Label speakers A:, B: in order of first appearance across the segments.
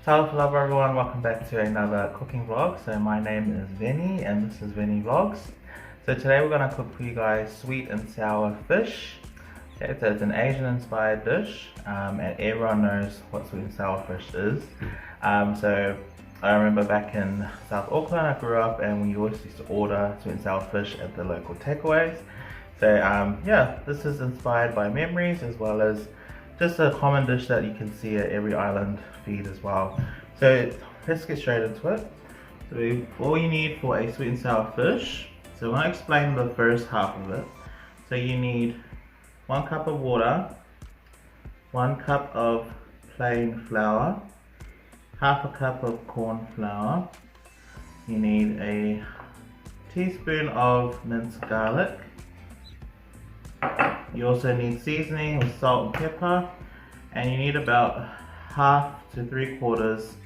A: Talofa everyone, welcome back to another cooking vlog. So my name is Vinny and this is Vinny Vlogs. So today we're going to cook for you guys sweet and sour fish. Okay, so it's an Asian inspired dish and everyone knows what sweet and sour fish is. So I remember back in South Auckland I grew up and we always used to order sweet and sour fish at the local takeaways. So yeah, this is inspired by memories as well as just a common dish that you can see at every island feed as well. So let's get straight into it. So all you need for a sweet and sour fish, so I'm going to explain the first half of it. So you need 1 cup of water, 1 cup of plain flour, half a cup of corn flour, you need a teaspoon of minced garlic. You also need seasoning with salt and pepper, and you need about 1/2 to 3/4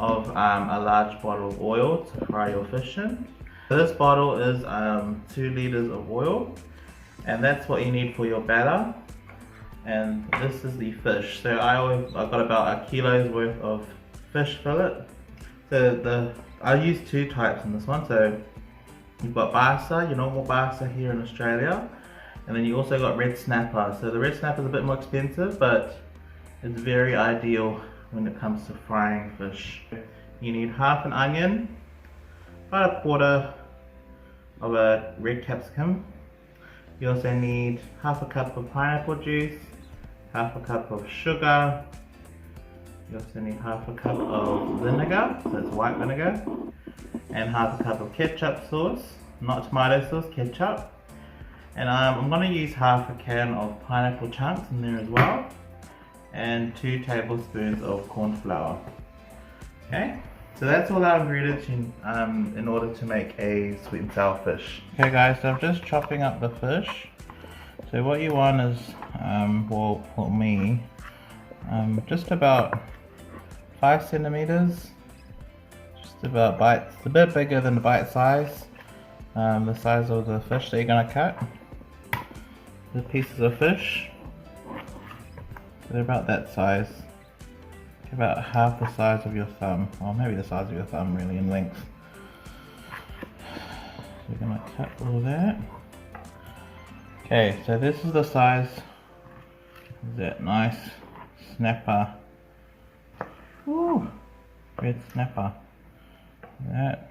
A: of a large bottle of oil to fry your fish in. So this bottle is 2 liters of oil, and that's what you need for your batter. And this is the fish. So I've got about 1 kilo's worth of fish fillet. So I use 2 types in this one. So you've got basa, your normal basa here in Australia. And then you also got red snapper. So the red snapper is a bit more expensive, but it's very ideal when it comes to frying fish. You need half an onion, about 1/4 of a red capsicum. You also need half a cup of pineapple juice, half a cup of sugar. You also need half a cup of vinegar, so it's white vinegar, and half a cup of ketchup sauce, not tomato sauce, ketchup. And I'm going to use half a can of pineapple chunks in there as well, and 2 tablespoons of corn flour. Okay, so that's all our ingredients in order to make a sweet and sour fish. Okay guys, so I'm just chopping up the fish. So what you want is, well for me, just about 5 centimeters, just about bites, a bit bigger than the bite size, the size of the fish that you're going to cut. The pieces of fish, they're about that size, about half the size of your thumb, or maybe the size of your thumb really in length. So we're going to cut all of that. Okay, so this is the size of that nice snapper. Woo, red snapper. That,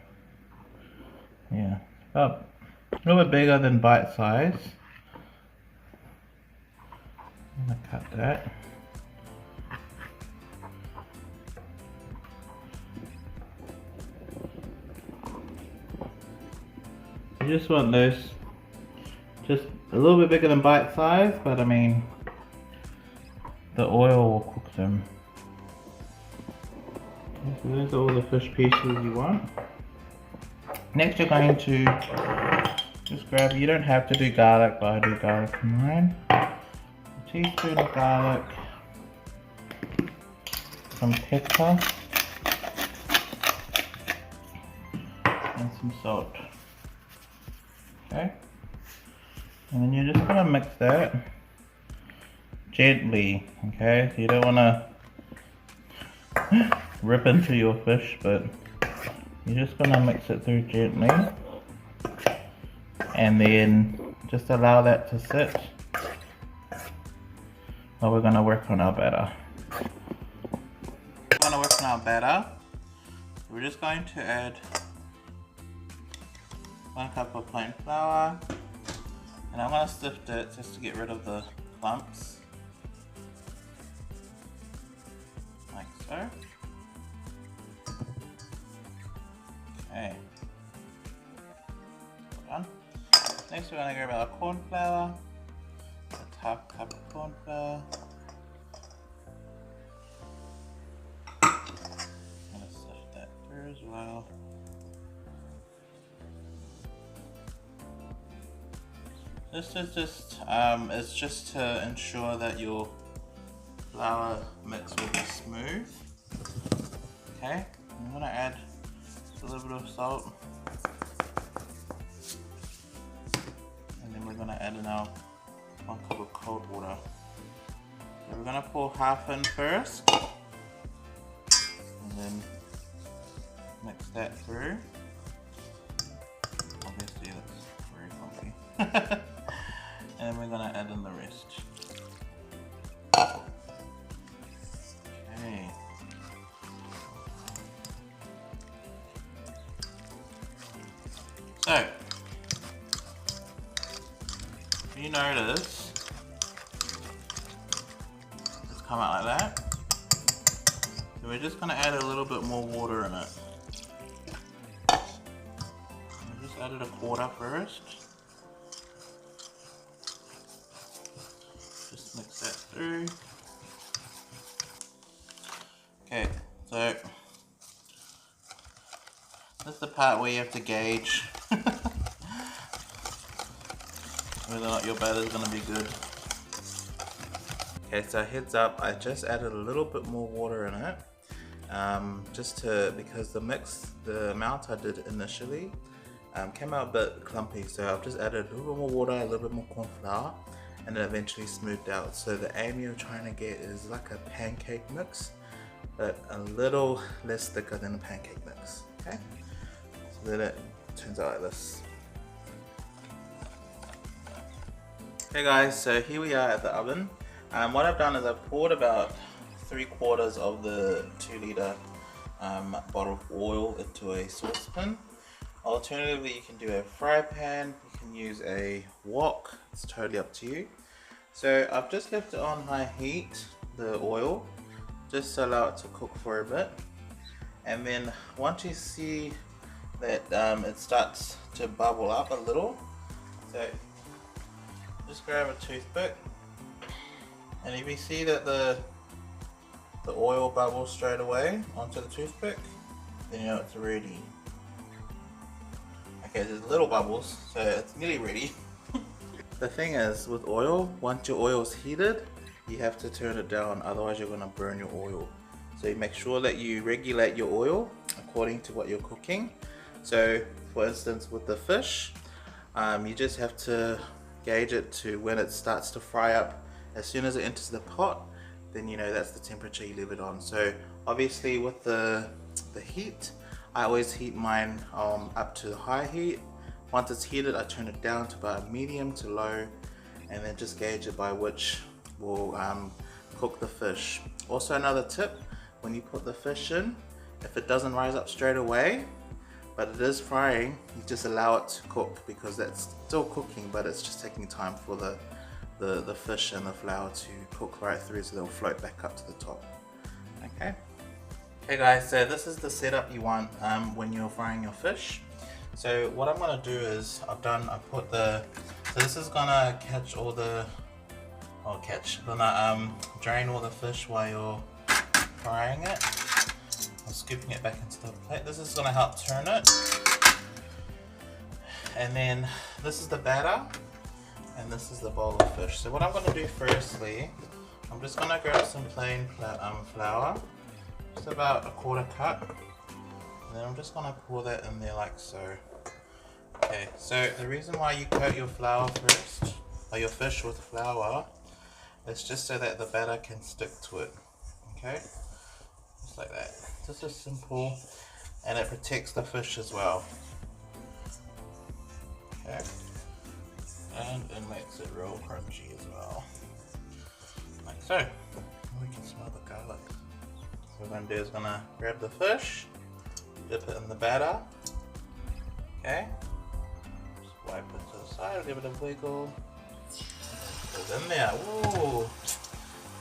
A: yeah, about a little bit bigger than bite size. I'm going to cut that. You just want those just a little bit bigger than bite size, but I mean the oil will cook them. Okay, so those are all the fish pieces you want. Next you're going to just grab, you don't have to do garlic, but I do garlic in mine. A teaspoon of garlic, some pepper, and some salt. Okay, and then you're just going to mix that gently, okay, so you don't want to rip into your fish, but you're just going to mix it through gently, and then just allow that to sit while we're going to work on our batter. We're going to work on our batter. We're just going to add 1 cup of plain flour, and I'm going to sift it just to get rid of the clumps, like so. Okay, well done. Next we're going to grab our corn flour. That's 1/2 cup of corn flour. I'm going to sift that through as well. This is just, it's just to ensure that your flour mix will be smooth. Okay, I'm going to add a little bit of salt, and then we're going to add in our 1 cup of cold water. So we're going to pour half in first, and then mix that through. Obviously that's very funky. And we're gonna add in the rest. Okay. So, if you notice, it's come out like that. So we're just gonna add a little bit more water in it. Just added a quarter first. Just mix that through. Okay, so that's the part where you have to gauge whether or not your batter is going to be good. Okay, so heads up, I just added a little bit more water in it, because the amount I did initially came out a bit clumpy, so I've just added a little bit more water, a little bit more corn flour, and then eventually smoothed out. So the aim you're trying to get is like a pancake mix, but a little less thicker than a pancake mix. Okay, so then it turns out like this. Hey guys, so here we are at the oven. What I've done is I've poured about 3/4 of the 2-liter bottle of oil into a saucepan. Alternatively, you can do a fry pan, you can use a wok, it's totally up to you. So I've just left it on high heat, the oil, just to allow it to cook for a bit. And then once you see that it starts to bubble up a little, so just grab a toothpick, and if you see that the oil bubbles straight away onto the toothpick, then you know it's ready. Okay, there's little bubbles, so it's nearly ready. The thing is, with oil, once your oil is heated, you have to turn it down, otherwise you're going to burn your oil. So you make sure that you regulate your oil according to what you're cooking. So for instance, with the fish, you just have to gauge it to when it starts to fry up. As soon as it enters the pot, then you know that's the temperature you leave it on. So obviously with the heat, I always heat mine up to high heat. Once it's heated, I turn it down to about medium to low, and then just gauge it by which will cook the fish. Also, another tip, when you put the fish in, if it doesn't rise up straight away, but it is frying, you just allow it to cook, because that's still cooking, but it's just taking time for the fish and the flour to cook right through, so they'll float back up to the top. Okay. Okay guys, so this is the setup you want when you're frying your fish. So what I'm gonna do is, so this is gonna catch all the, drain all the fish while you're frying it. I'm scooping it back into the plate. This is gonna help turn it. And then this is the batter, and this is the bowl of fish. So what I'm gonna do firstly, I'm just gonna grab some plain flour, just about a 1/4 cup, and then I'm just gonna pour that in there like so. Okay, so the reason why you coat your flour first, or your fish with flour, is just so that the batter can stick to it. Okay, just like that. Just as simple, and it protects the fish as well. Okay, and it makes it real crunchy as well, like so. We can smell the garlic. So what I'm gonna do is gonna grab the fish, dip it in the batter. Okay, just wipe it to the side, give it a wiggle. It's in there. Woo!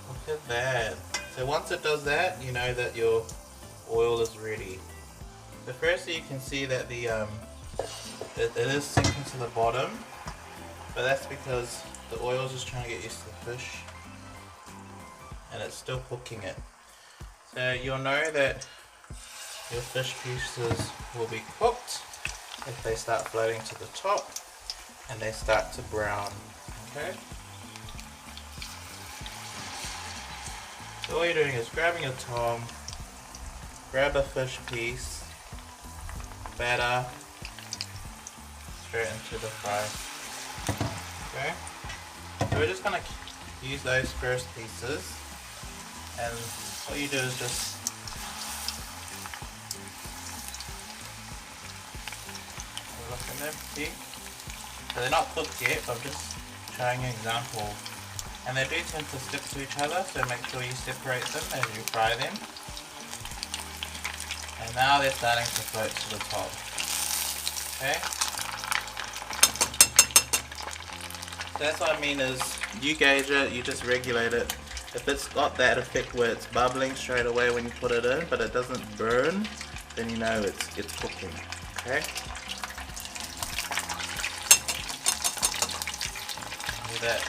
A: Look at that. So once it does that, you know that your oil is ready. So firstly, you can see that it is sinking to the bottom, but that's because the oil is just trying to get used to the fish, and it's still cooking it. So you'll know that your fish pieces will be cooked if they start floating to the top and they start to brown. Okay. So all you're doing is grabbing your tong, grab a fish piece, batter straight into the fry. Okay. So we're just gonna use those first pieces, and what you do is just them, see? So they're not cooked yet, but I'm just showing you an example. And they do tend to stick to each other, so make sure you separate them as you fry them. And now they're starting to float to the top. Okay? So that's what I mean is, you gauge it, you just regulate it. If it's got that effect where it's bubbling straight away when you put it in, but it doesn't burn, then you know it's cooking. Okay? Hear that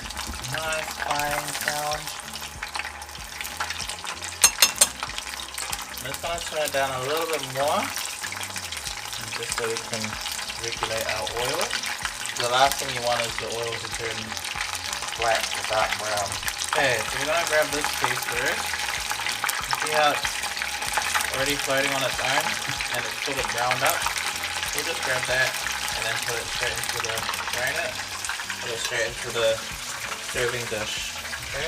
A: nice frying sound. I'm just going to turn it down a little bit more, just so we can regulate our oil. The last thing you want is the oil to turn black or dark brown. Okay, so we're going to grab this piece first. See how it's already floating on its own and it's sort of browned up? We'll just grab that and then put it straight into the drain it. Put it straight into the serving dish. Okay?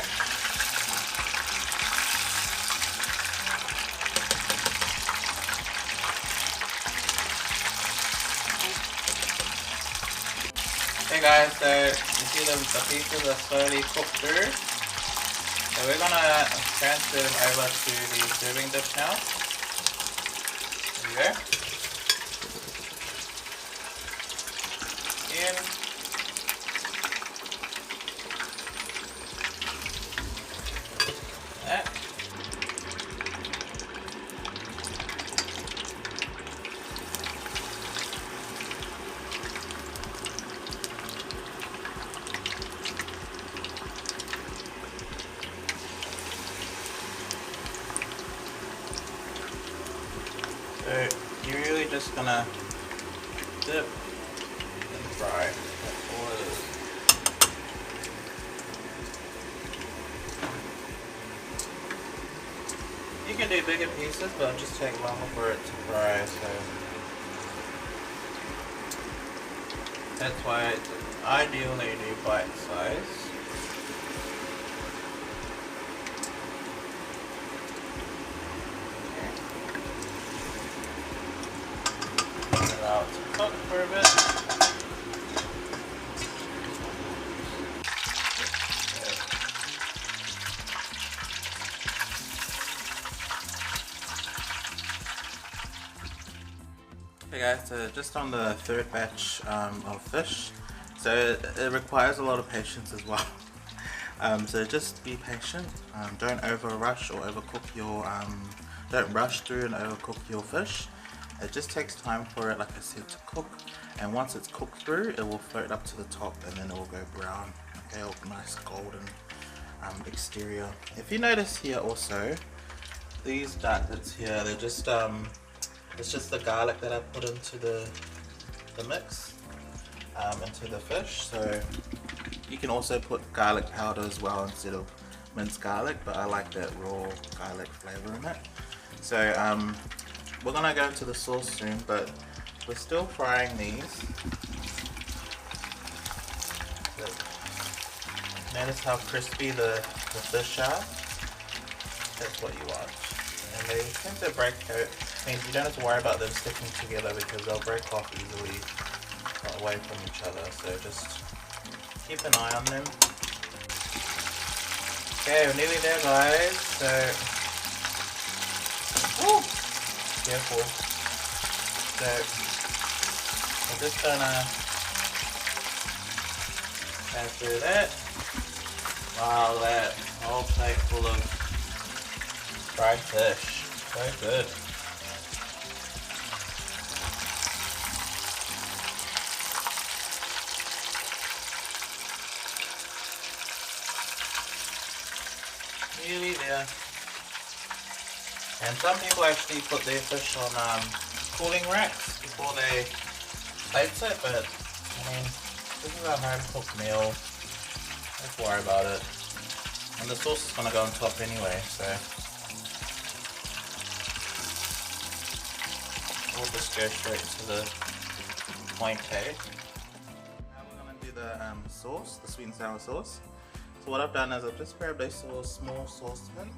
A: Okay guys, so you see the pieces are slowly cooked through. So we're gonna transfer them over to the serving dish now. There you go. In. That. So you're really just gonna dip and fry. That's all it is. You can do bigger pieces, but it'll just take longer for it to fry. So that's why it's ideally do bite size. Out to cook for a bit. Okay guys, so just on the third batch of fish, so it requires a lot of patience as well. So just be patient, don't over rush or overcook your, don't rush through and overcook your fish. It just takes time for it, like I said, to cook, and once it's cooked through, it will float up to the top and then it will go brown. Okay, all nice golden exterior. If you notice here also, these dark bits here, they're just it's just the garlic that I put into the mix, into the fish. So you can also put garlic powder as well instead of minced garlic, but I like that raw garlic flavor in it. So we're gonna go into the sauce soon, but we're still frying these. So notice how crispy the fish are. That's what you want. And they tend to break out. Means you don't have to worry about them sticking together because they'll break off easily away from each other. So just keep an eye on them. Okay, we're nearly there, guys. So, woo! Careful. So we're just gonna transfer that. Wow, that whole plate full of fried fish. So good. Nearly there. And some people actually put their fish on cooling racks before they plate it, but I mean, this is a home cooked meal. Don't worry about it. And the sauce is going to go on top anyway, so we'll just go straight to the point, eh? Now we're going to do the sauce, the sweet and sour sauce. So what I've done is I've just grabbed a small saucepan,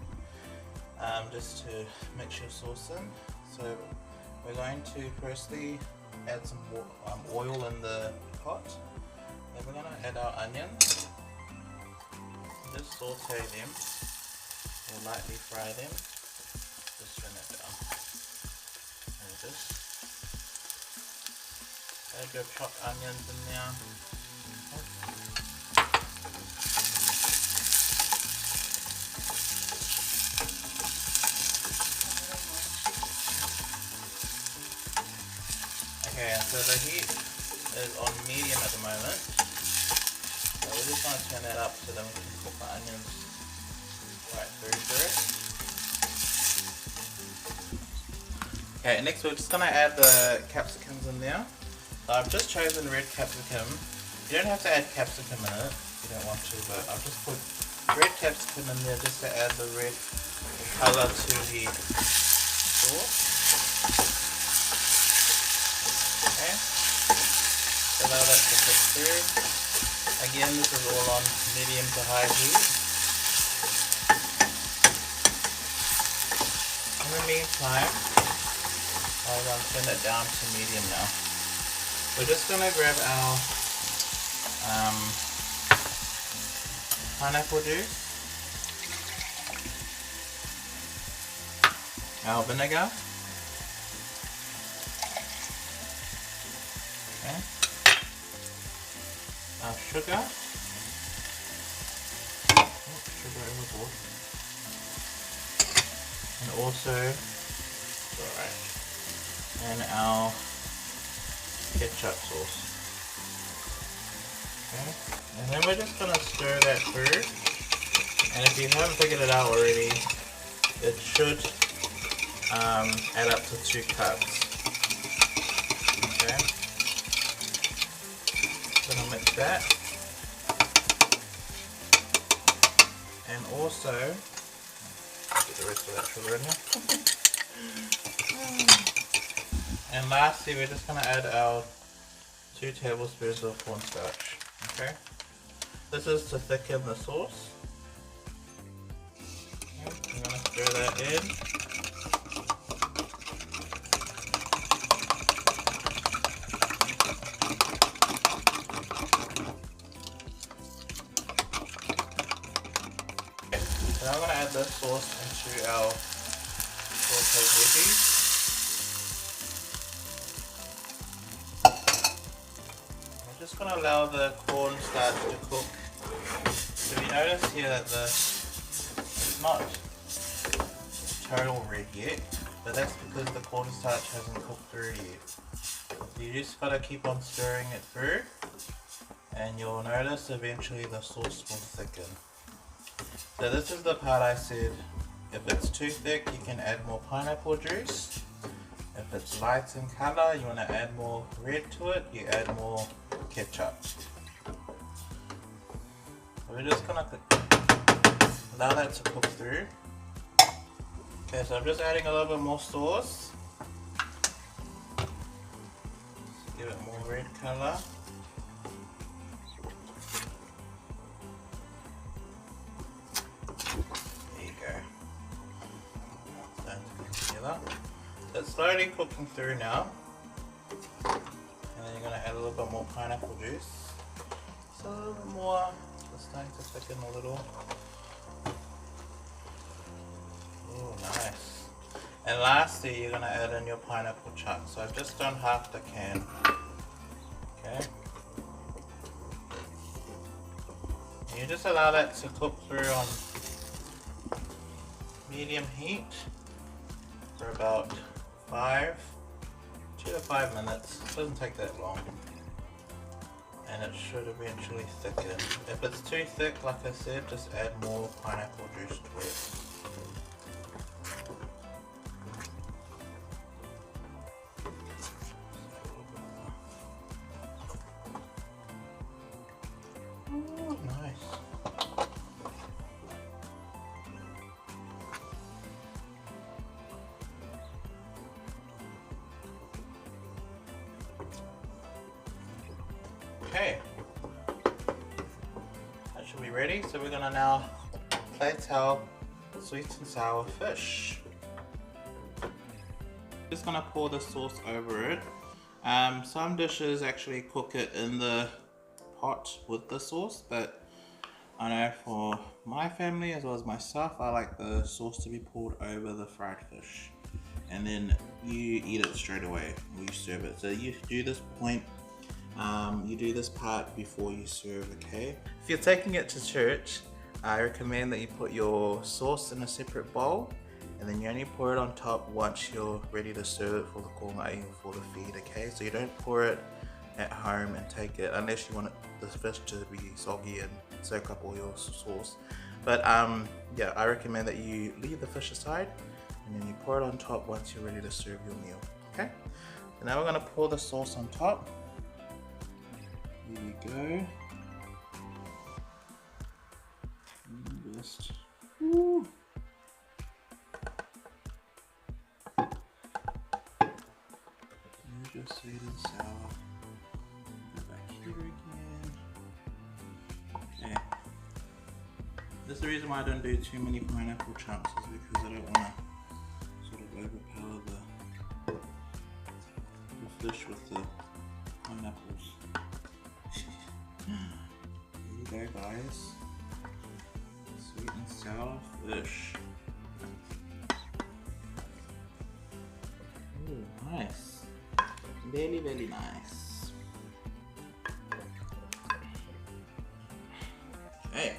A: just to mix your sauce in. So we're going to firstly add some oil in the pot. Then we're gonna add our onions. Just saute them or lightly fry them. Just turn it down. Like this. Add your chopped onions in there. Okay, so the heat is on medium at the moment. So we're just going to turn that up so then we can cook the onions right through for it. Okay, next we're just going to add the capsicums in there. So I've just chosen red capsicum. You don't have to add capsicum in it if you don't want to, but I've just put red capsicum in there just to add the red colour to the sauce. Okay, so allow that to cook through. Again, this is all on medium to high heat. In the meantime, I'm going to turn it down to medium now. We're just going to grab our pineapple juice, our vinegar, okay, our sugar, sugar overboard, and also, alright, and our ketchup sauce. Okay, and then we're just gonna stir that through. And if you haven't figured it out already, it should add up to 2 cups. Okay, gonna mix that, and also get the rest of that sugar in here. And lastly, we're just gonna add our 2 tablespoons of cornstarch. Okay, this is to thicken the sauce. Okay, I'm gonna stir that in. So now I'm going to add this sauce into our sauteed veggies. I'm just going to allow the cornstarch to cook. So you notice here that it's not total red yet, but that's because the cornstarch hasn't cooked through yet. You just got to keep on stirring it through, and you'll notice eventually the sauce will thicken. So this is the part I said, if it's too thick you can add more pineapple juice. If it's light in color, you want to add more red to it, you add more ketchup. So we're just going to allow that to cook through. Okay, so I'm just adding a little bit more sauce. Just give it more red color. So it's slowly cooking through now, and then you're going to add a little bit more pineapple juice. So a little bit more, it's starting to thicken a little. Oh, nice. And lastly, you're going to add in your pineapple chunks. So I've just done half the can. Okay. And you just allow that to cook through on medium heat for about 2 to 5 minutes. It doesn't take that long, and it should eventually thicken. If it's too thick, like I said, just add more pineapple juice to it. Oh, nice. Okay, that should be ready. So we're gonna now plate our sweet and sour fish. Just gonna pour the sauce over it. Some dishes actually cook it in the pot with the sauce, but I know for my family as well as myself, I like the sauce to be poured over the fried fish, and then you eat it straight away when you serve it. So you do this point, you do this part before you serve, okay? If you're taking it to church, I recommend that you put your sauce in a separate bowl, and then you only pour it on top once you're ready to serve it for the gourmet or for the feed, okay? So you don't pour it at home and take it unless you want the fish to be soggy and soak up all your sauce. But yeah, I recommend that you leave the fish aside and then you pour it on top once you're ready to serve your meal, okay? So now we're going to pour the sauce on top. Here you go. Just, woo. Just sweet and sour. Go back here again. Okay. This is the reason why I don't do too many pineapple chunks, is because I don't want to sort of overpower the fish with the pineapples. Here you go, guys. Sweet and sour fish. Ooh, nice. Very, very nice. Okay.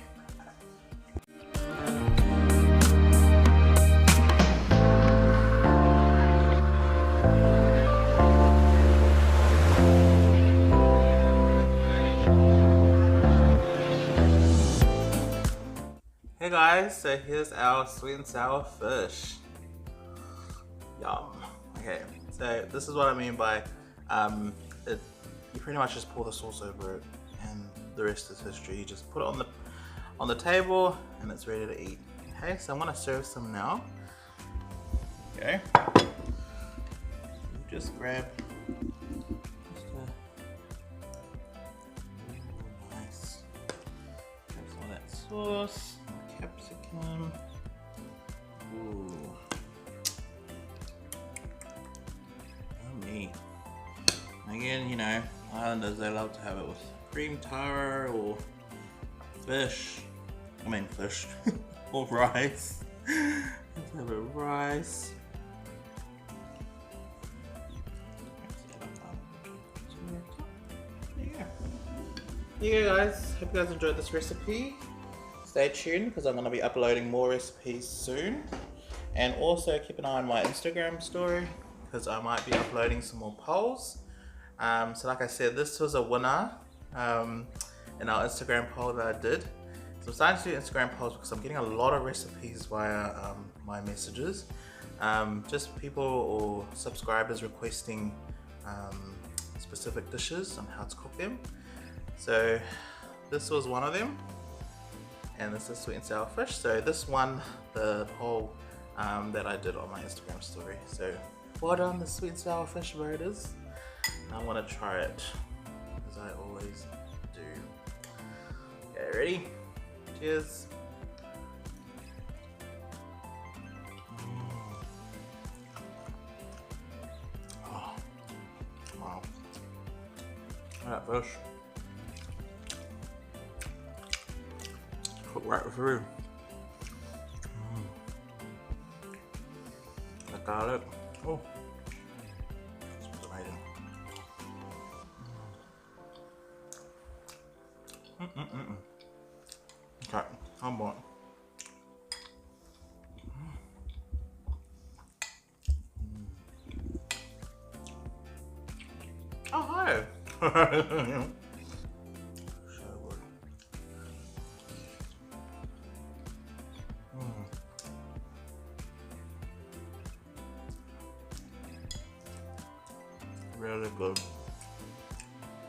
A: Hey guys, so here's our sweet and sour fish. Yum. Okay, so this is what I mean by you pretty much just pour the sauce over it, and the rest is history. You just put it on the table, and it's ready to eat. Okay, so I'm gonna serve some now. Okay, just grab nice. Grab some of that sauce, capsicum. Ooh. Yummy. Again, you know, Islanders, they love to have it with cream taro or fish. I mean fish. Or rice. Let's have it with rice. There you go guys, hope you guys enjoyed this recipe. Stay tuned because I'm going to be uploading more recipes soon. And also keep an eye on my Instagram story because I might be uploading some more polls. So like I said, this was a winner in our Instagram poll that I did. So I'm starting to do Instagram polls because I'm getting a lot of recipes via my messages. Just people or subscribers requesting specific dishes on how to cook them. So this was one of them, and this is sweet and sour fish. So this won the poll that I did on my Instagram story. So well done, the sweet and sour fish voters. I want to try it, as I always do. Okay, ready? Cheers. Oh, wow. That fish. Cooked right through. The garlic. Oh. Okay, I'm on. Oh, hi. Really good.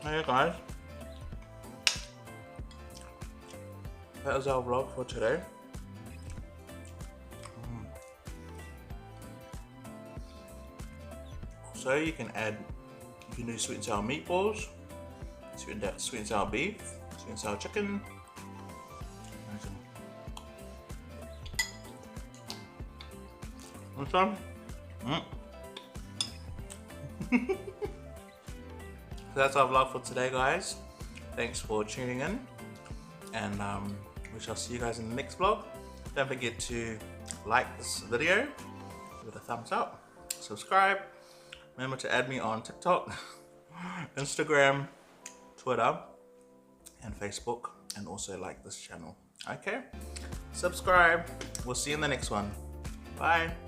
A: Hey guys. That is our vlog for today. So you can do sweet and sour meatballs, sweet and sour beef, sweet and sour chicken. Want some? that's our vlog for today, guys. Thanks for tuning in, and we shall see you guys in the next vlog. Don't forget to like this video with a thumbs up, subscribe, remember to add me on TikTok, Instagram, Twitter and Facebook, and also like this channel. Okay, subscribe. We'll see you in the next one. Bye.